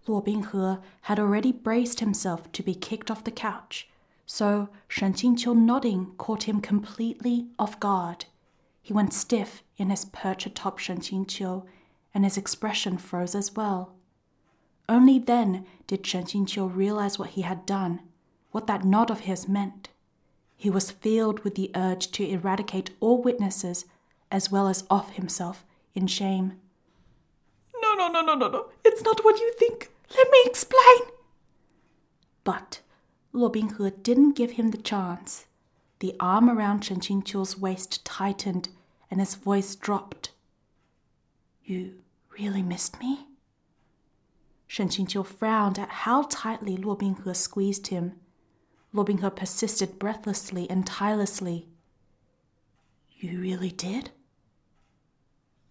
Luo Binghe had already braced himself to be kicked off the couch, so Shen Qingqiu nodding caught him completely off guard. He went stiff in his perch atop Shen Qingqiu, and his expression froze as well. Only then did Shen Qingqiu realize what he had done, what that nod of his meant. He was filled with the urge to eradicate all witnesses, as well as off himself in shame. No. It's not what you think. Let me explain. But Luo Binghe didn't give him the chance. The arm around Shen Qingqiu's waist tightened, and his voice dropped. You really missed me? Shen Qingqiu frowned at how tightly Luo Binghe squeezed him. Luo Binghe persisted breathlessly and tirelessly. You really did?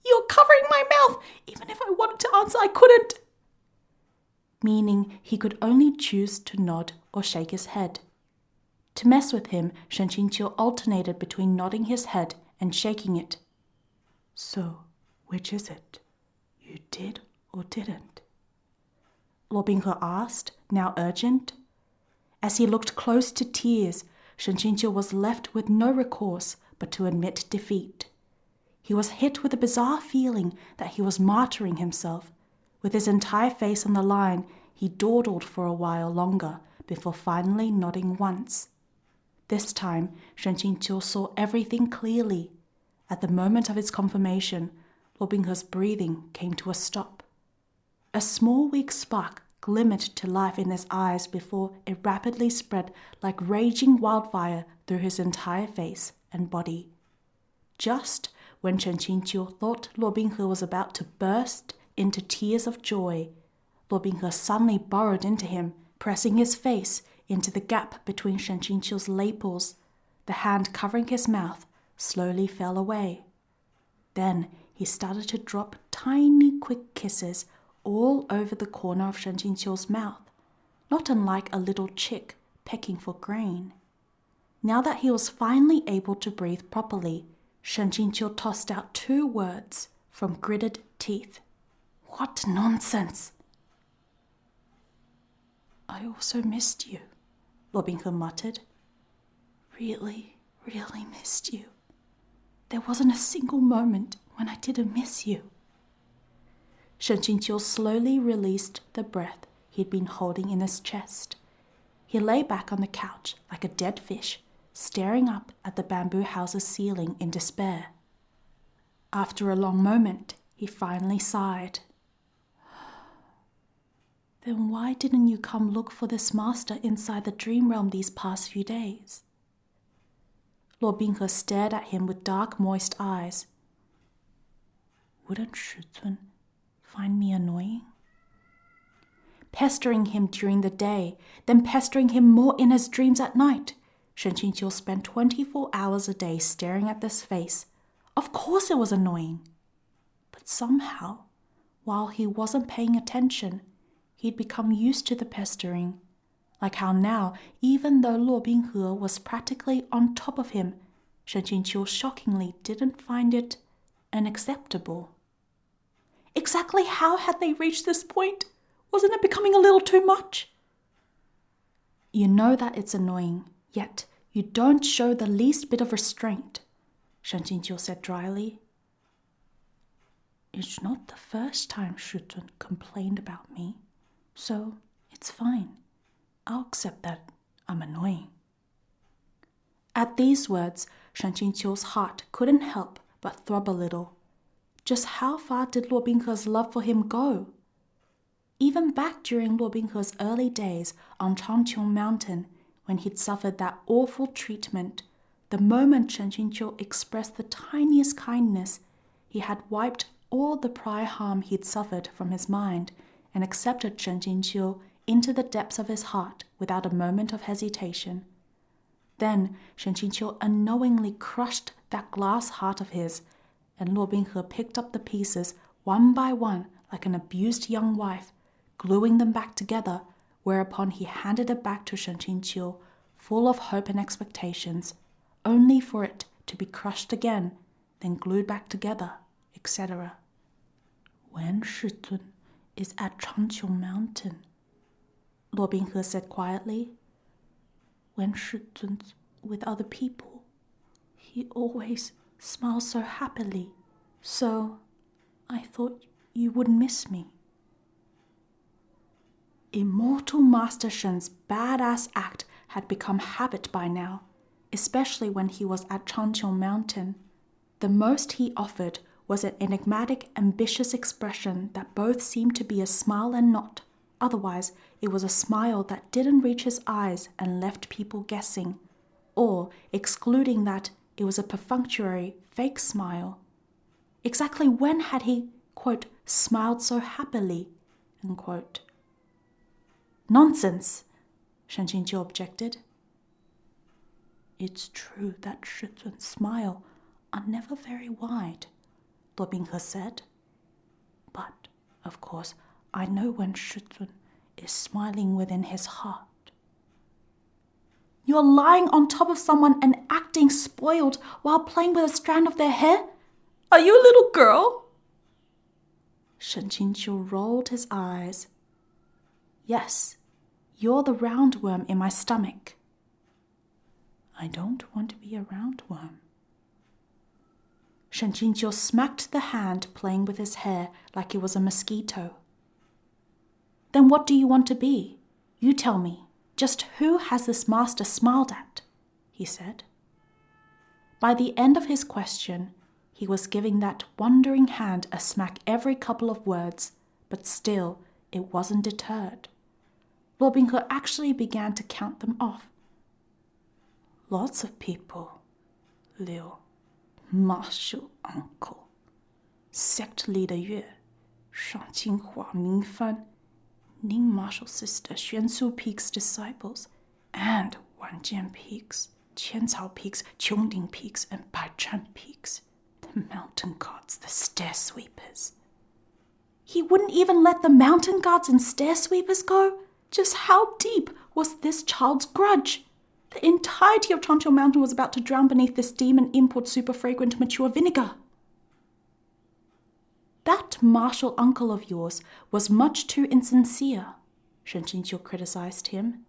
You're covering my mouth! Even if I wanted to answer, I couldn't! Meaning he could only choose to nod or shake his head. To mess with him, Shen Qingqiu alternated between nodding his head and shaking it. So, which is it? You did or didn't? Luo Binghe asked, now urgent. As he looked close to tears, Shen Qingqiu was left with no recourse but to admit defeat. He was hit with a bizarre feeling that he was martyring himself. With his entire face on the line, he dawdled for a while longer before finally nodding once. This time, Shen Qingqiu saw everything clearly. At the moment of his confirmation, Luo Binghe's breathing came to a stop. A small weak spark glimmered to life in his eyes before it rapidly spread like raging wildfire through his entire face and body. Just when Shen Qingqiu thought Luo Binghe was about to burst into tears of joy, Luo Binghe suddenly burrowed into him, pressing his face into the gap between Shen Qingqiu's lapels. The hand covering his mouth slowly fell away. Then he started to drop tiny quick kisses all over the corner of Shen Qingqiu's mouth, not unlike a little chick pecking for grain. Now that he was finally able to breathe properly, Shen Qingqiu tossed out 2 words from gritted teeth. What nonsense! I also missed you, Luo Binghe muttered. Really missed you. There wasn't a single moment when I didn't miss you. Shen Qingqiu slowly released the breath he'd been holding in his chest. He lay back on the couch like a dead fish, staring up at the bamboo house's ceiling in despair. After a long moment, he finally sighed. Then why didn't you come look for this master inside the dream realm these past few days? Luo Binghe stared at him with dark, moist eyes. Wouldn't Shizun find me annoying? Pestering him during the day, then pestering him more in his dreams at night, Shen Qingqiu spent 24 hours a day staring at this face. Of course it was annoying. But somehow, while he wasn't paying attention, he'd become used to the pestering. Like how now, even though Luo Binghe was practically on top of him, Shen Qingqiu shockingly didn't find it unacceptable. Exactly how had they reached this point? Wasn't it becoming a little too much? You know that it's annoying, yet you don't show the least bit of restraint, Shen Qingqiu said dryly. It's not the first time Shizun complained about me, so it's fine. I'll accept that I'm annoying. At these words, Shen Qingqiu's heart couldn't help but throb a little. Just how far did Luo Binghe's love for him go? Even back during Luo Binghe's early days on Changqiong Mountain, when he'd suffered that awful treatment, the moment Shen Qingqiu expressed the tiniest kindness, he had wiped all the prior harm he'd suffered from his mind and accepted Shen Qingqiu into the depths of his heart without a moment of hesitation. Then Shen Qingqiu unknowingly crushed that glass heart of his, and Luo Binghe picked up the pieces one by one like an abused young wife, gluing them back together, whereupon he handed it back to Shen Qingqiu, full of hope and expectations, only for it to be crushed again, then glued back together, etc. When Shizun is at Changqiu Mountain, Luo Binghe said quietly. When Shizun's with other people, he always smiles so happily, so I thought you wouldn't miss me. Immortal Master Shen's badass act had become habit by now, especially when he was at Changqiu Mountain. The most he offered was an enigmatic, ambitious expression that both seemed to be a smile and not. Otherwise, it was a smile that didn't reach his eyes and left people guessing, or, excluding that, it was a perfunctory, fake smile. Exactly when had he, quote, smiled so happily, unquote? Nonsense, Shen Qingqiu objected. It's true that Shizun's smile are never very wide, Luo Binghe said. But, of course, I know when Shizun is smiling within his heart. You're lying on top of someone and acting spoiled while playing with a strand of their hair? Are you a little girl? Shen Qingqiu rolled his eyes. Yes, you're the roundworm in my stomach. I don't want to be a roundworm. Shen Qingqiu smacked the hand playing with his hair like it was a mosquito. Then what do you want to be? You tell me. Just who has this master smiled at? He said. By the end of his question, he was giving that wandering hand a smack every couple of words, but still it wasn't deterred. Luo Binghe actually began to count them off. Lots of people. Liu, Marshal Uncle, Sect Leader Yue, Shang Qinghua Mingfan, Ning Marshal Sister Xuansu Peak's disciples, and Wanjian Peaks, Qiancao Peaks, Qiongding Peaks, and Baichan Peaks. The mountain guards, the stair sweepers. He wouldn't even let the mountain guards and stair sweepers go? Just how deep was this child's grudge? The entirety of Changqiu Mountain was about to drown beneath this demon import super fragrant mature vinegar. That martial uncle of yours was much too insincere, Shen Qingqiu criticized him.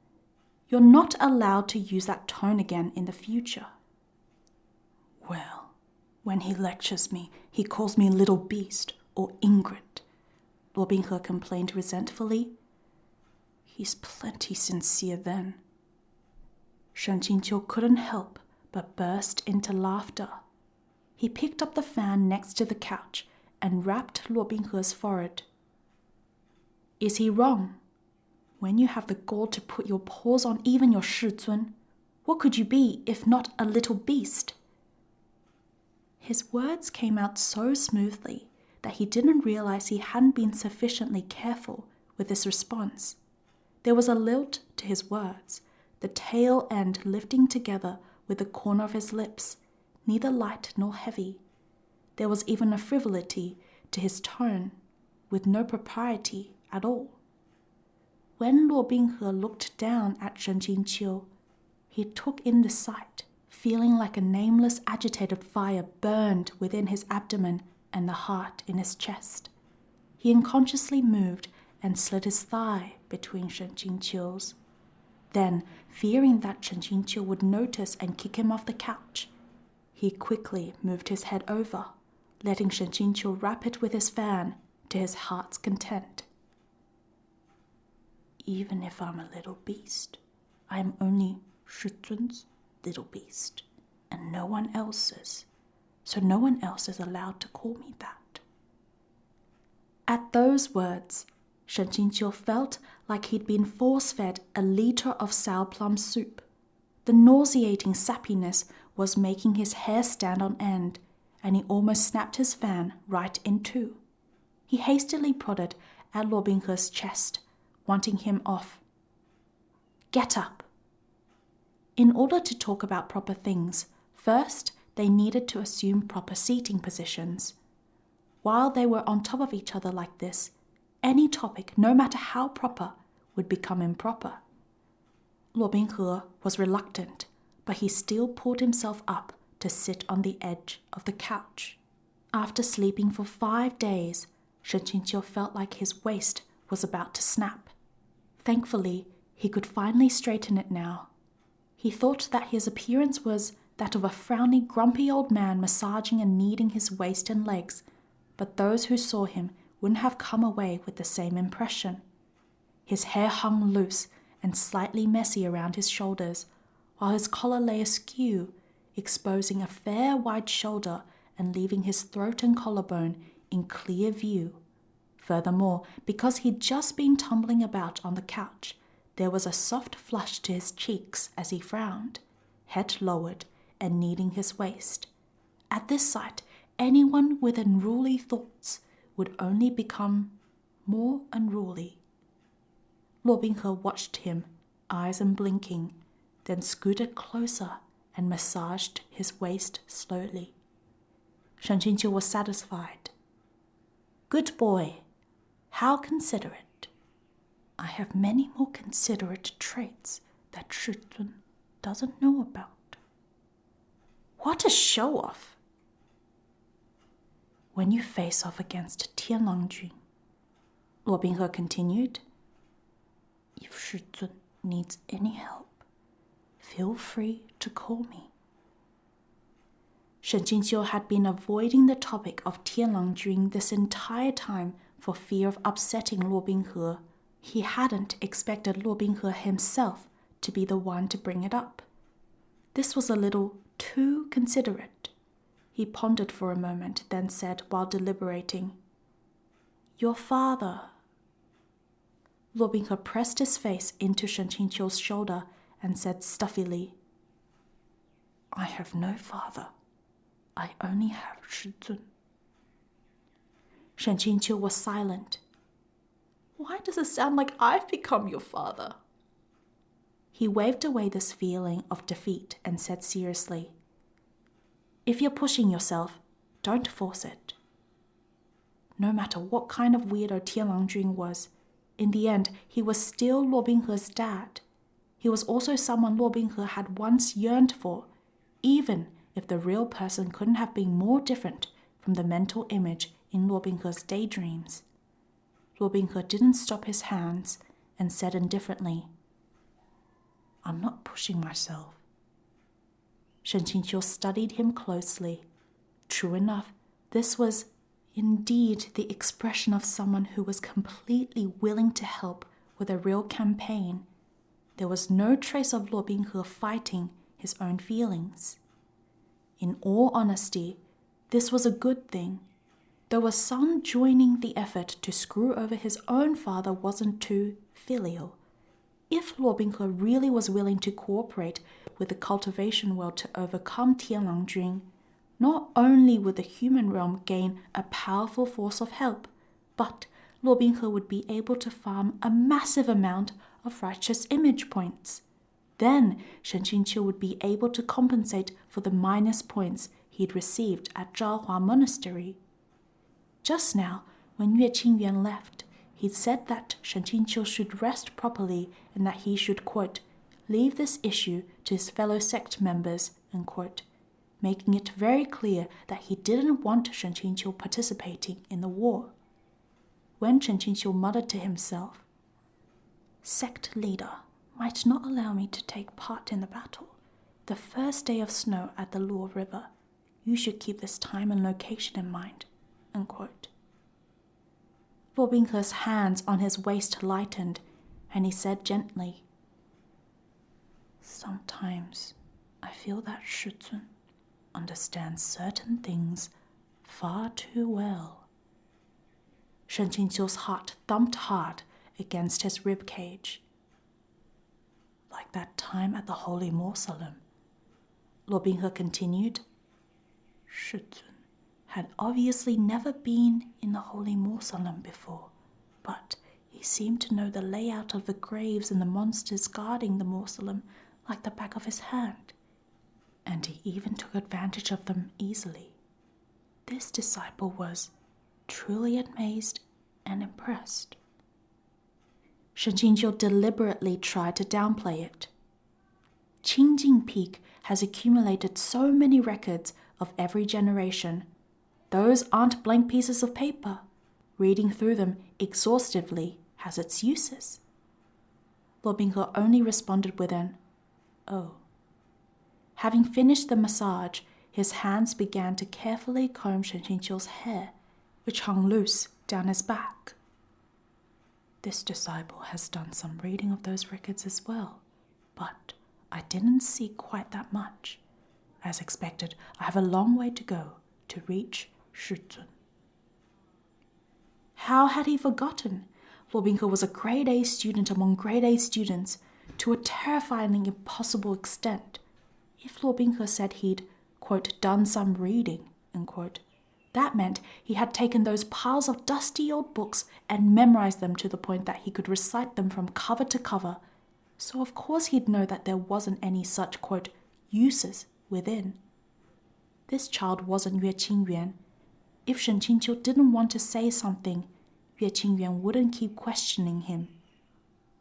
You're not allowed to use that tone again in the future. Well, when he lectures me, he calls me little beast or ingrate, Luo Binghe complained resentfully. He's plenty sincere then. Shen Qingqiu couldn't help but burst into laughter. He picked up the fan next to the couch and rapped Luo Binghe's forehead. Is he wrong? When you have the gall to put your paws on even your Shizun, what could you be if not a little beast? His words came out so smoothly that he didn't realize he hadn't been sufficiently careful with his response. There was a lilt to his words, the tail end lifting together with the corner of his lips, neither light nor heavy. There was even a frivolity to his tone, with no propriety at all. When Luo Binghe looked down at Shen Qingqiu, he took in the sight, feeling like a nameless agitated fire burned within his abdomen and the heart in his chest. He unconsciously moved and slid his thigh between Shen Qingqiu's. Then, fearing that Shen Qingqiu would notice and kick him off the couch, he quickly moved his head over, letting Shen Qingqiu wrap it with his fan to his heart's content. Even if I'm a little beast, I am only Shizun's little beast, and no one else's, so no one else is allowed to call me that. At those words, Shen Qingqiu felt like he'd been force-fed a liter of sour plum soup. The nauseating sappiness was making his hair stand on end, and he almost snapped his fan right in two. He hastily prodded at Luo Binghe's chest, wanting him off. Get up. In order to talk about proper things, first they needed to assume proper seating positions. While they were on top of each other like this, any topic, no matter how proper, would become improper. Luo Binghe was reluctant, but he still pulled himself up to sit on the edge of the couch. After sleeping for 5 days, Shen Qingqiu felt like his waist was about to snap. Thankfully, he could finally straighten it now. He thought that his appearance was that of a frowny, grumpy old man massaging and kneading his waist and legs, but those who saw him wouldn't have come away with the same impression. His hair hung loose and slightly messy around his shoulders, while his collar lay askew, exposing a fair wide shoulder and leaving his throat and collarbone in clear view. Furthermore, because he'd just been tumbling about on the couch, there was a soft flush to his cheeks as he frowned, head lowered and kneading his waist. At this sight, anyone with unruly thoughts would only become more unruly. Luo Binghe watched him, eyes unblinking, then scooted closer and massaged his waist slowly. Shen Qingqiu was satisfied. "Good boy. How considerate. I have many more considerate traits that Shizun doesn't know about." "What a show-off!" "When you face off against Tianlangjun," Luo Binghe continued, "if Shizun needs any help, feel free to call me." Shen Qingqiu had been avoiding the topic of Tianlangjun this entire time for fear of upsetting Luo Binghe. He hadn't expected Luo Binghe himself to be the one to bring it up. This was a little too considerate. He pondered for a moment, then said while deliberating, "Your father." Luo Binghe pressed his face into Shen Qingqiu's shoulder and said stuffily, "I have no father. I only have Shizun." Shen Qingqiu was silent. "Why does it sound like I've become your father?" He waved away this feeling of defeat and said seriously, "If you're pushing yourself, don't force it." No matter what kind of weirdo Tianlangjun was, in the end, he was still Luo Binghe's dad. He was also someone Luo Binghe had once yearned for, even if the real person couldn't have been more different from the mental image in Luo Binghe's daydreams. Luo Binghe didn't stop his hands and said indifferently, "I'm not pushing myself." Shen Qingqiu studied him closely. True enough, this was indeed the expression of someone who was completely willing to help with a real campaign. There was no trace of Luo Binghe fighting his own feelings. In all honesty, this was a good thing. Though a son joining the effort to screw over his own father wasn't too filial. If Luo Binghe really was willing to cooperate with the cultivation world to overcome Tianlangjun, not only would the human realm gain a powerful force of help, but Luo Binghe would be able to farm a massive amount of righteous image points. Then Shen Qingqiu would be able to compensate for the minus points he'd received at Zhaohua Monastery. Just now, when Yue Qingyan left, he'd said that Shen Qingqiu should rest properly and that he should, quote, leave this issue to his fellow sect members, unquote, making it very clear that he didn't want Shen Qingqiu participating in the war. When Shen Qingqiu muttered to himself, "Sect leader might not allow me to take part in the battle. The first day of snow at the Luo River. You should keep this time and location in mind," unquote. Luo Binghe's hands on his waist lightened, and he said gently, "Sometimes I feel that Shizun understands certain things far too well." Shen Qingqiu's heart thumped hard against his rib cage. "Like that time at the Holy Mausoleum," Luo Binghe continued. "Shizun had obviously never been in the Holy Mausoleum before, but he seemed to know the layout of the graves and the monsters guarding the mausoleum like the back of his hand, and he even took advantage of them easily. This disciple was truly amazed and impressed." Shen Qingqiu deliberately tried to downplay it. Qingjing Peak has accumulated so many records of every generation. Those aren't blank pieces of paper. reading through them exhaustively has its uses. 骆宾河 only responded with an, "Oh." Having finished the massage, his hands began to carefully comb Shen Qingqiu's hair, which hung loose down his back. This disciple has done some reading of those records as well, but I didn't see quite that much. As expected, I have a long way to go to reach Shizun. How had he forgotten? 骆宾河 was a grade A student among grade A students to a terrifyingly impossible extent. If 骆宾河 said he'd, quote, done some reading, unquote, that meant he had taken those piles of dusty old books and memorized them to the point that he could recite them from cover to cover. So of course he'd know that there wasn't any such, quote, uses within. This child wasn't Liu Qingge. If Shen Qingqiu didn't want to say something, Liu Qingge wouldn't keep questioning him.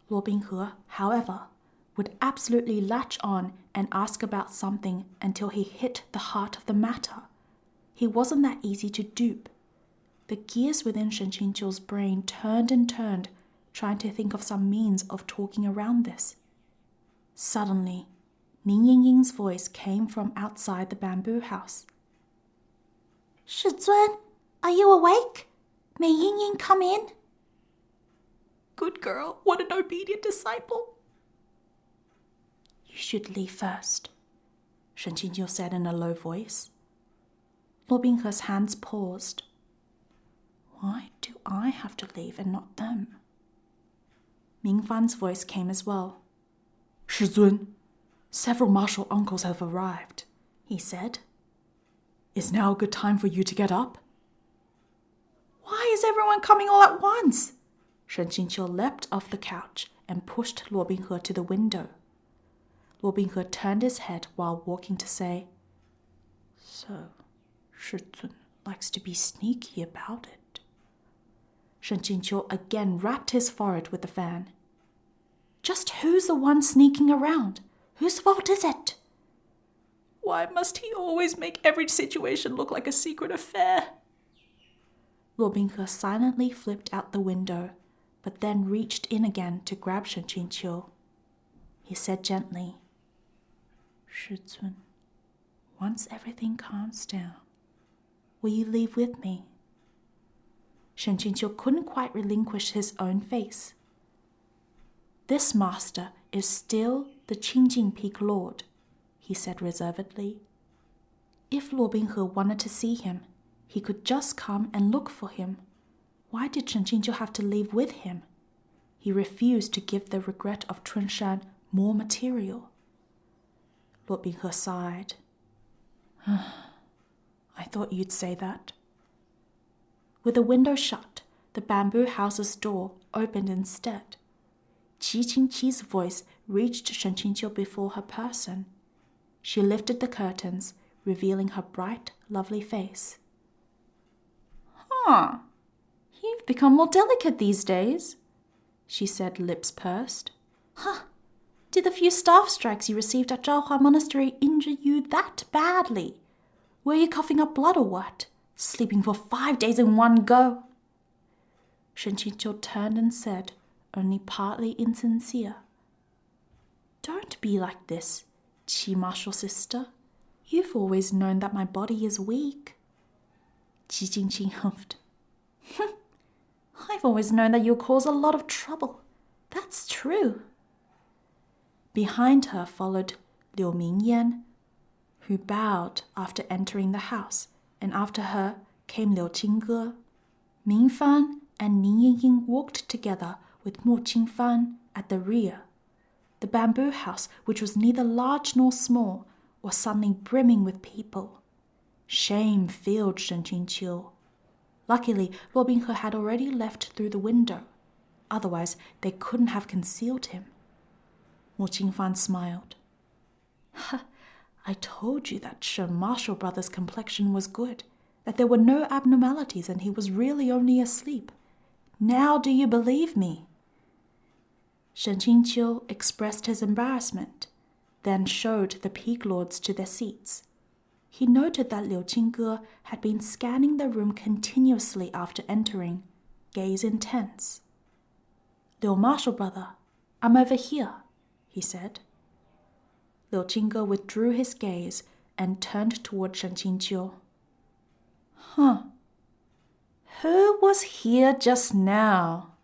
骆宾河, however, would absolutely latch on and ask about something until he hit the heart of the matter. He wasn't that easy to dupe. The gears within Shen Qingqiu's brain turned and turned, trying to think of some means of talking around this. Suddenly, Ning Yingying's voice came from outside the bamboo house. "Shizun, are you awake? May Yingying come in?" "Good girl, what an obedient disciple." "You should leave first," Shen Qingqiu said in a low voice. 骆宾河 's hands paused. "Why do I have to leave and not them?" Ming Fan's voice came as well. "Shizun, several martial uncles have arrived," he said. "Is now a good time for you to get up?" "Why is everyone coming all at once?" Shen Qingqiu leapt off the couch and pushed 骆宾河 to the window. 骆宾河 turned his head while walking to say, "So, Shizun likes to be sneaky about it." Shen Qingqiu again rapped his forehead with the fan. "Just who's the one sneaking around? Whose fault is it?" "Why must he always make every situation look like a secret affair?" 骆宾河 silently flipped out the window, but then reached in again to grab Shen Qingqiu. He said gently, "Shizun, once everything calms down, will you leave with me?" Shen Qingqiu couldn't quite relinquish his own face. "This master is still the Qingjing Peak Lord," he said reservedly. If 骆宾河 wanted to see him, he could just come and look for him. Why did Shen Qingqiu have to leave with him? He refused to give the regret of Chunshan more material. 骆宾河 sighed. "I thought you'd say that." With the window shut, the bamboo house's door opened instead. Qi Qingqi's voice reached Shen Qingqiu before her person. She lifted the curtains, revealing her bright, lovely face. "Huh, you've become more delicate these days," she said, lips pursed. "Huh, did the few staff strikes you received at Zhaohua Monastery injure you that badly? Were you coughing up blood or what? Sleeping for 5 days in one go?" Shen Qingqiu turned and said, only partly insincere, "Don't be like this, Qi martial sister. You've always known that my body is weak." Qi Jingqing huffed. "I've always known that you'll cause a lot of trouble. That's true." Behind her followed Liu Mingyan, who bowed after entering the house, and after her came Liu Qingge. Ming Fan and Ning Yingying walked together with Mu Qingfan at the rear. The bamboo house, which was neither large nor small, was suddenly brimming with people. Shame filled Shen Qingqiu. Luckily, 骆宾河 had already left through the window. Otherwise, they couldn't have concealed him. Mu Qingfan smiled. "I told you that Shen Marshall Brothers' complexion was good, that there were no abnormalities and he was really only asleep. Now do you believe me?" Shen Qingqiu expressed his embarrassment, then showed the Peak Lords to their seats. He noted that Liu Qingge had been scanning the room continuously after entering, gaze intense. "Liu Marshal brother, I'm over here," he said. Liu Qingge withdrew his gaze and turned toward Shen Qingqiu. "Huh. Who was here just now?"